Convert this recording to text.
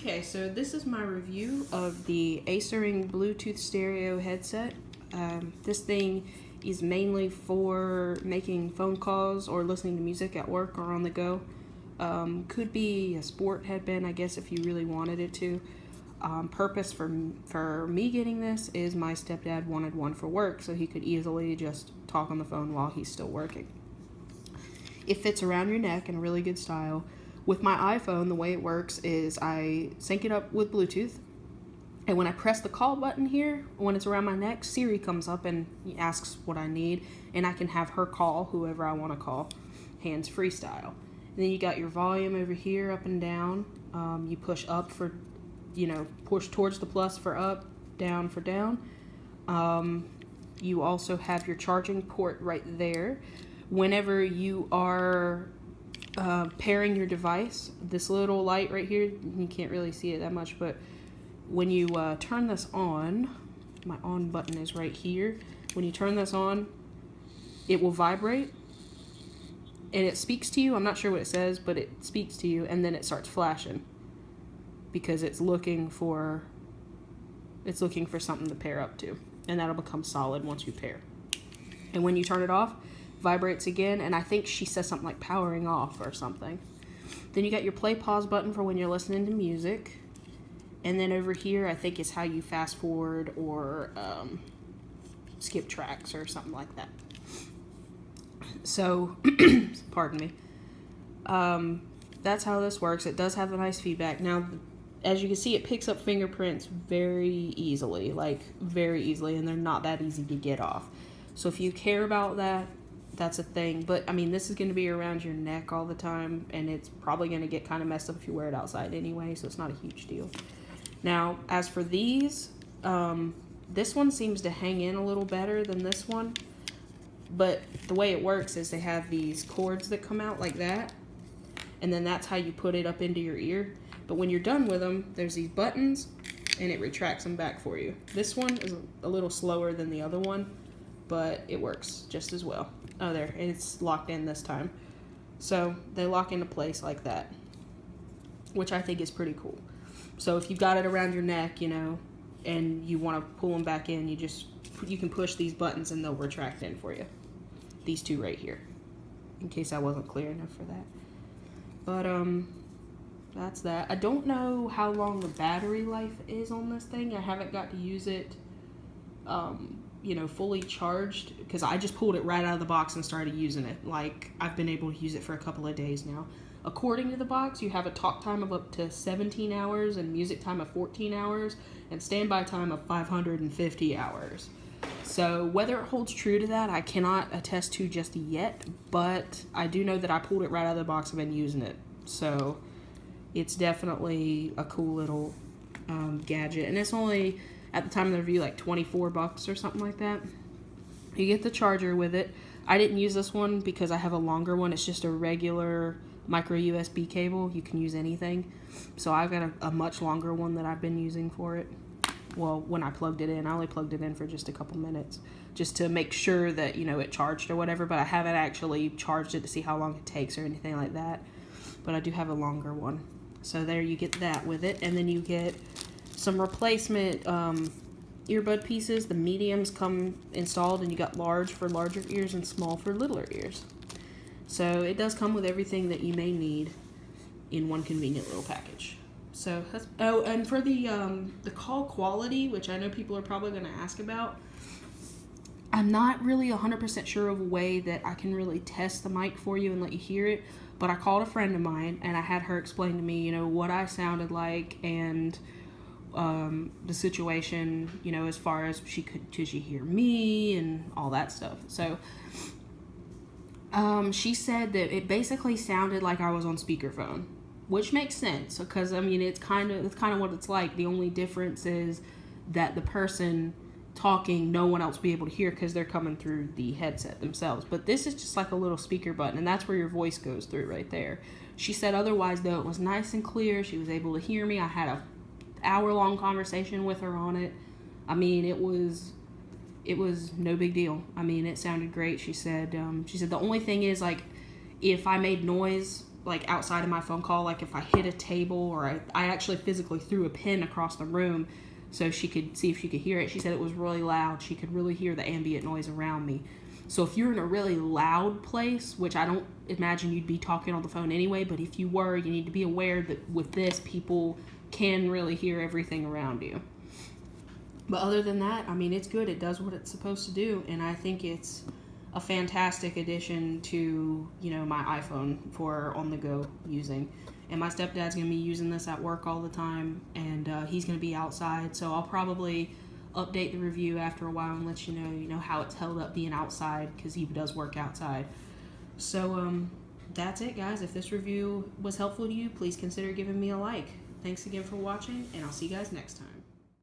Okay, so this is my review of the Accering Bluetooth stereo headset. This thing is mainly for making phone calls or listening to music at work or on the go. Could be a sport headband, I guess, if you really wanted it to. Purpose for me getting this is my stepdad wanted one for work, so he could easily just talk on the phone while he's still working. It fits around your neck in a really good style. With my iPhone, the way it works is I sync it up with Bluetooth, and when I press the call button here, when it's around my neck, Siri comes up and asks what I need, and I can have her call whoever I want to call, hands-free style. And then you got your volume over here, up and down. You push up for, push towards the plus for up, down for down. You also have your charging port right there. Whenever you are pairing your device, this little light right here, you can't really see it that much, but when you turn this on, my on button is right here. When you turn this on, it will vibrate and it speaks to you. I'm not sure what it says, but it speaks to you, and then it starts flashing because it's looking for something to pair up to, and that'll become solid once you pair. And when you turn it off, vibrates again, and I think she says something like powering off or something. Then you got your play pause button for when you're listening to music, and then over here I think is how you fast forward or skip tracks or something like that. So pardon me. That's how this works. It does have a nice feedback. Now, as you can see, it picks up fingerprints very easily, and they're not that easy to get off. So if you care about that, that's a thing. But I mean, this is going to be around your neck all the time, and it's probably going to get kind of messed up if you wear it outside anyway, so it's not a huge deal. Now, as for these, this one seems to hang in a little better than this one, but the way it works is they have these cords that come out like that, and then that's how you put it up into your ear. But when you're done with them, there's these buttons, and it retracts them back for you. This one is a little slower than the other one, but it works just as well. Oh, there, it's locked in this time. So they lock into place like that, which I think is pretty cool. So if you've got it around your neck, and you want to pull them back in, you can push these buttons and they'll retract in for you. These two right here, in case I wasn't clear enough for that. But that's that. I don't know how long the battery life is on this thing. I haven't got to use it fully charged, because I just pulled it right out of the box and started using it. Like, I've been able to use it for a couple of days now. According to the box, you have a talk time of up to 17 hours and music time of 14 hours and standby time of 550 hours. So whether it holds true to that, I cannot attest to just yet, but I do know that I pulled it right out of the box and been using it. So it's definitely a cool little gadget, and it's only, at the time of the review, like $24 or something like that. You get the charger with it. I didn't use this one because I have a longer one. It's just a regular micro USB cable. You can use anything. So I've got a much longer one that I've been using for it. Well, when I plugged it in, I only plugged it in for just a couple minutes, just to make sure that, it charged or whatever, but I haven't actually charged it to see how long it takes or anything like that. But I do have a longer one. So there, you get that with it, and then you get some replacement earbud pieces. The mediums come installed, and you got large for larger ears and small for littler ears. So it does come with everything that you may need in one convenient little package. So that's, and for the call quality, which I know people are probably going to ask about, I'm not really 100% sure of a way that I can really test the mic for you and let you hear it. But I called a friend of mine, and I had her explain to me, what I sounded like, and the situation, as far as could she hear me and all that stuff. So she said that it basically sounded like I was on speakerphone, which makes sense, because it's kind of what it's like. The only difference is that the person talking, no one else will be able to hear because they're coming through the headset themselves. But this is just like a little speaker button, and that's where your voice goes through right there. She said otherwise, though, it was nice and clear. She was able to hear me. I had a hour-long conversation with her on it. It was no big deal. It sounded great. She said the only thing is, like, if I made noise like outside of my phone call, like if I hit a table, or I actually physically threw a pin across the room so she could see if she could hear it. She said it was really loud. She could really hear the ambient noise around me. So if you're in a really loud place, which I don't imagine you'd be talking on the phone anyway, but if you were, you need to be aware that with this, people can really hear everything around you. But other than that, I mean, it's good. It does what it's supposed to do, and I think it's a fantastic addition to, you know, my iPhone for on-the-go using. And my stepdad's going to be using this at work all the time, and he's going to be outside, so I'll probably update the review after a while and let you know how it's held up being outside, because he does work outside. So that's it, guys. If this review was helpful to you, please consider giving me a like. Thanks again for watching, and I'll see you guys next time.